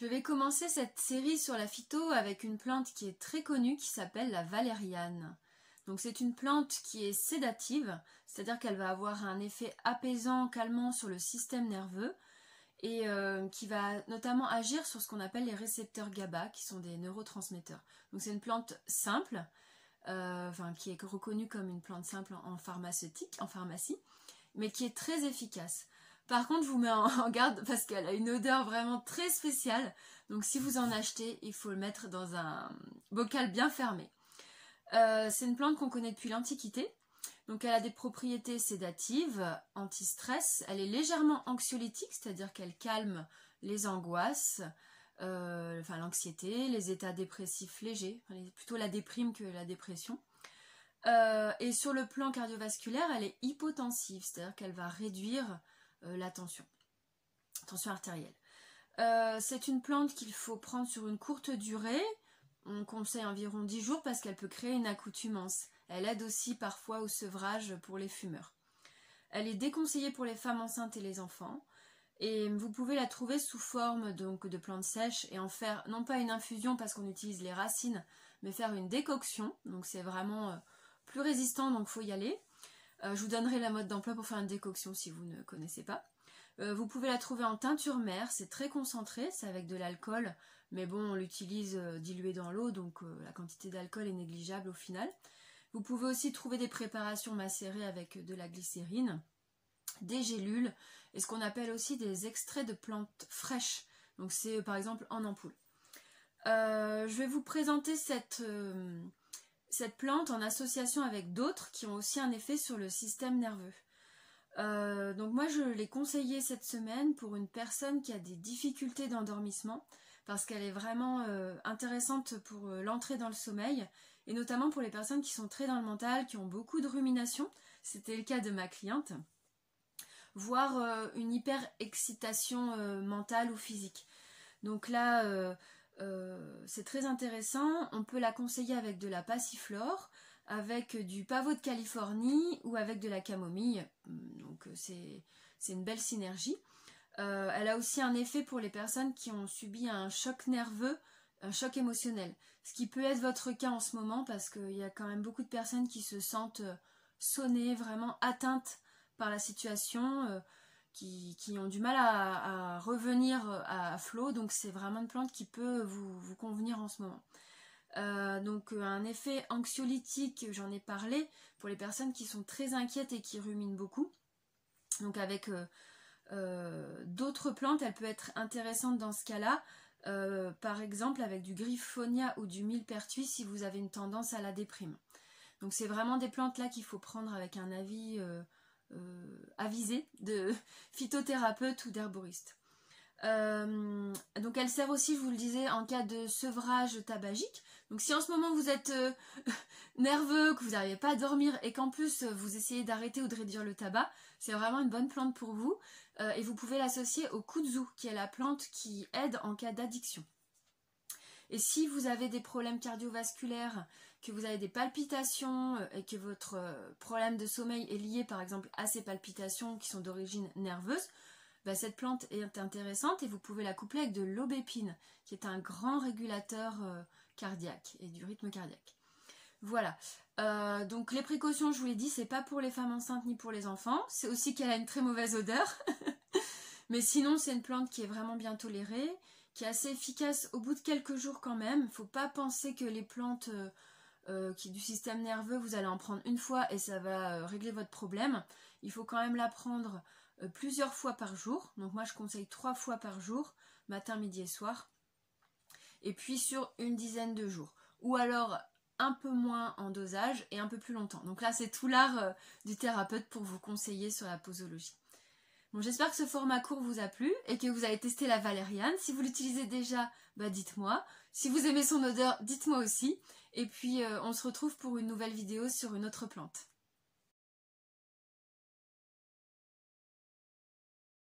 Je vais commencer cette série sur la phyto avec une plante qui est très connue qui s'appelle la valériane. Donc c'est une plante qui est sédative, c'est-à-dire qu'elle va avoir un effet apaisant, calmant sur le système nerveux et qui va notamment agir sur ce qu'on appelle les récepteurs GABA, qui sont des neurotransmetteurs. Donc c'est une plante simple, qui est reconnue comme une plante simple en pharmacie, mais qui est très efficace. Par contre, je vous mets en garde parce qu'elle a une odeur vraiment très spéciale. Donc si vous en achetez, il faut le mettre dans un bocal bien fermé. C'est une plante qu'on connaît depuis l'Antiquité. Donc elle a des propriétés sédatives, anti-stress. Elle est légèrement anxiolytique, c'est-à-dire qu'elle calme les angoisses, l'anxiété, les états dépressifs légers, plutôt la déprime que la dépression. Et sur le plan cardiovasculaire, elle est hypotensive, c'est-à-dire qu'elle va réduire la tension artérielle. C'est une plante qu'il faut prendre sur une courte durée. On conseille environ 10 jours parce qu'elle peut créer une accoutumance. Elle aide aussi parfois au sevrage pour les fumeurs. Elle est déconseillée pour les femmes enceintes et les enfants. Et vous pouvez la trouver sous forme donc de plantes sèches et en faire non pas une infusion parce qu'on utilise les racines, mais faire une décoction. Donc c'est vraiment plus résistant, donc il faut y aller. Je vous donnerai la mode d'emploi pour faire une décoction si vous ne connaissez pas. Vous pouvez la trouver en teinture mère, c'est très concentré, c'est avec de l'alcool, mais bon, on l'utilise dilué dans l'eau, donc la quantité d'alcool est négligeable au final. Vous pouvez aussi trouver des préparations macérées avec de la glycérine, des gélules, et ce qu'on appelle aussi des extraits de plantes fraîches, donc c'est par exemple en ampoule. Je vais vous présenter cette plante en association avec d'autres qui ont aussi un effet sur le système nerveux. Donc moi je l'ai conseillée cette semaine pour une personne qui a des difficultés d'endormissement parce qu'elle est vraiment intéressante pour l'entrée dans le sommeil et notamment pour les personnes qui sont très dans le mental, qui ont beaucoup de rumination, c'était le cas de ma cliente, voire une hyper-excitation mentale ou physique. Donc là c'est très intéressant, on peut la conseiller avec de la passiflore, avec du pavot de Californie ou avec de la camomille, donc c'est une belle synergie. Elle a aussi un effet pour les personnes qui ont subi un choc nerveux, un choc émotionnel, ce qui peut être votre cas en ce moment parce qu'il y a quand même beaucoup de personnes qui se sentent sonnées, vraiment atteintes par la situation, qui ont du mal à revenir à flot, donc c'est vraiment une plante qui peut vous convenir en ce moment. Donc un effet anxiolytique, j'en ai parlé, pour les personnes qui sont très inquiètes et qui ruminent beaucoup. Donc avec d'autres plantes, elle peut être intéressante dans ce cas-là, par exemple avec du griffonia ou du millepertuis si vous avez une tendance à la déprime. Donc c'est vraiment des plantes là qu'il faut prendre avec un avis avisé de phytothérapeute ou d'herboriste. Donc elles servent aussi, je vous le disais, en cas de sevrage tabagique. Donc si en ce moment vous êtes nerveux, que vous n'arrivez pas à dormir et qu'en plus vous essayez d'arrêter ou de réduire le tabac, c'est vraiment une bonne plante pour vous. Et vous pouvez l'associer au kudzu, qui est la plante qui aide en cas d'addiction. Et si vous avez des problèmes cardiovasculaires, que vous avez des palpitations et que votre problème de sommeil est lié par exemple à ces palpitations qui sont d'origine nerveuse, cette plante est intéressante et vous pouvez la coupler avec de l'aubépine, qui est un grand régulateur cardiaque et du rythme cardiaque. Voilà, donc les précautions, je vous l'ai dit, c'est pas pour les femmes enceintes ni pour les enfants, c'est aussi qu'elle a une très mauvaise odeur, mais sinon c'est une plante qui est vraiment bien tolérée, qui est assez efficace au bout de quelques jours quand même. Il ne faut pas penser que les plantes du système nerveux, vous allez en prendre une fois et ça va régler votre problème. Il faut quand même la prendre plusieurs fois par jour. Donc moi je conseille 3 fois par jour, matin, midi et soir. Et puis sur une dizaine de jours. Ou alors un peu moins en dosage et un peu plus longtemps. Donc là c'est tout l'art du thérapeute pour vous conseiller sur la posologie. Bon, j'espère que ce format court vous a plu et que vous avez testé la valériane. Si vous l'utilisez déjà, dites-moi. Si vous aimez son odeur, dites-moi aussi. Et puis on se retrouve pour une nouvelle vidéo sur une autre plante.